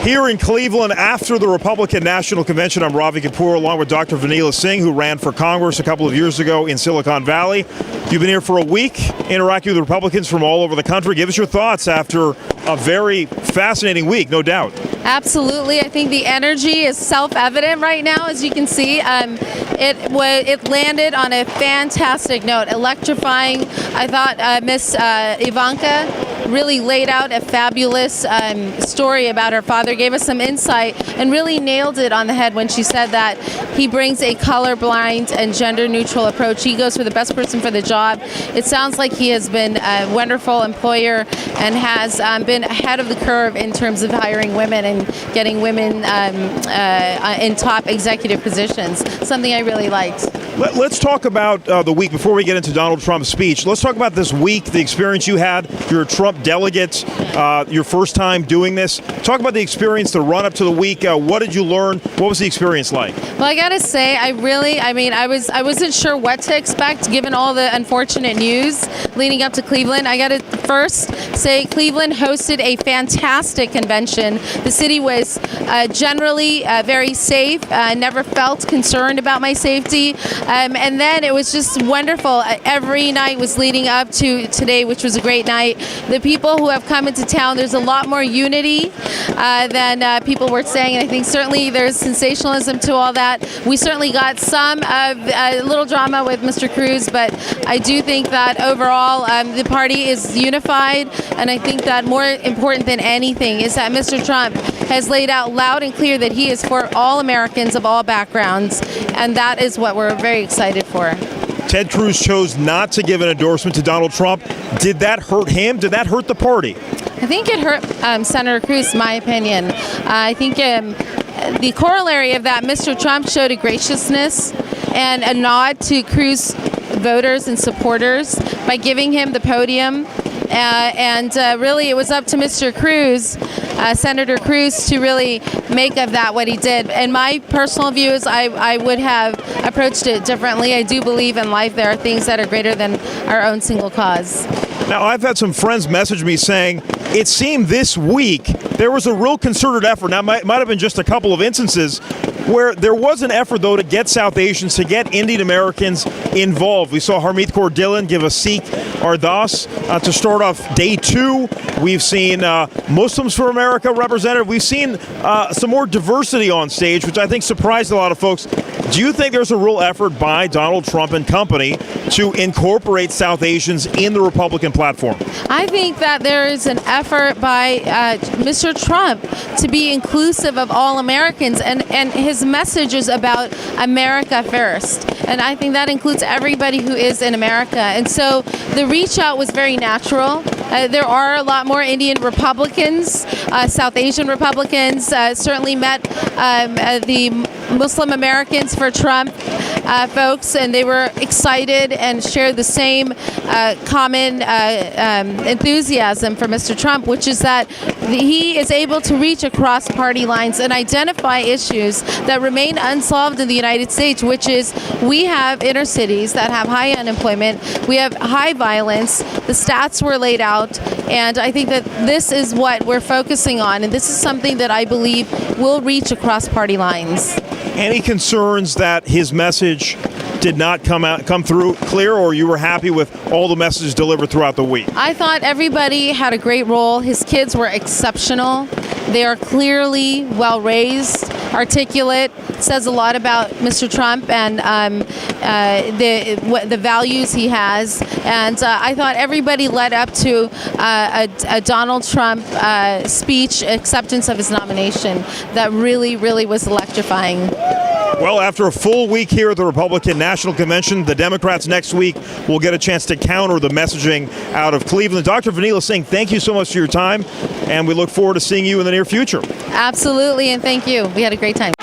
Here in Cleveland, after the Republican National Convention, I'm Ravi, Kapur, along with Dr. Vanila Singh, who ran for Congress a couple of years ago in Silicon Valley. You've been here for a week, interacting with Republicans from all over the country. Give us your thoughts after a very fascinating week, no doubt. Absolutely. I think the energy is self-evident right now, as you can see. It landed on a fantastic note, electrifying. I thought Miss Ivanka really laid out a fabulous story about her father, gave us some insight, and really nailed it on the head when she said that he brings a colorblind and gender-neutral approach. He goes for the best person for the job. It sounds like he has been a wonderful employer and has been ahead of the curve in terms of hiring women and getting women in top executive positions, something I really liked. Let's talk about the week before we get into Donald Trump's speech. Let's talk about this week, the experience you had. You're a Trump delegate, your first time doing this. Talk about the experience, the run up to the week. What did you learn? What was the experience like? Well, I got to say, I wasn't sure what to expect given all the unfortunate news leading up to Cleveland. I got to first say Cleveland hosted a fantastic convention. The city was generally very safe. Never felt concerned about my safety. And then it was just wonderful. Every night was leading up to today, which was a great night. The people who have come into town, there's a lot more unity than people were saying. And I think certainly there's sensationalism to all that. We certainly got some a little drama with Mr. Cruz, but I do think that overall the party is unified. And I think that more important than anything is that Mr. Trump has laid out loud and clear that he is for all Americans of all backgrounds. And that is what we're very excited for. Ted Cruz chose not to give an endorsement to Donald Trump. Did that hurt him? Did that hurt the party? I think it hurt Senator Cruz, in my opinion. I think the corollary of that, Mr. Trump showed a graciousness and a nod to Cruz voters and supporters by giving him the podium. And really, it was up to Mr. Cruz, Senator Cruz, to really make of that what he did. And my personal view is I would have approached it differently. I do believe in life there are things that are greater than our own single cause. Now, I've had some friends message me saying it seemed this week there was a real concerted effort. Now, it might have been just a couple of instances where there was an effort, though, to get South Asians, to get Indian Americans involved. We saw Harmeet Kaur Dhillon give a Sikh Ardas to start off day two. We've seen Muslims for America represented. We've seen some more diversity on stage, which I think surprised a lot of folks. Do you think there's a real effort by Donald Trump and company to incorporate South Asians in the Republican platform? I think that there is an effort by Mr. Trump to be inclusive of all Americans, and his message is about America first. And I think that includes everybody who is in America. And so the reach out was very natural. There are a lot more Indian Republicans, South Asian Republicans, certainly met the Muslim Americans for Trump folks, and they were excited and shared the same common enthusiasm for Mr. Trump, which is that he is able to reach across party lines and identify issues that remain unsolved in the United States, which is we have inner cities that have high unemployment, we have high violence, the stats were laid out, and I think that this is what we're focusing on, and this is something that I believe will reach across party lines. Any concerns that his message did not come through clear, or you were happy with all the messages delivered throughout the week? I thought everybody had a great role. His kids were exceptional. They are clearly well-raised, articulate, says a lot about Mr. Trump and the values he has. And I thought everybody led up to a Donald Trump speech, acceptance of his nomination, that really, really was electrifying. Well, after a full week here at the Republican National Convention, the Democrats next week will get a chance to counter the messaging out of Cleveland. Dr. Vanila Singh, thank you so much for your time, and we look forward to seeing you in the near future. Absolutely, and thank you. We had a great time.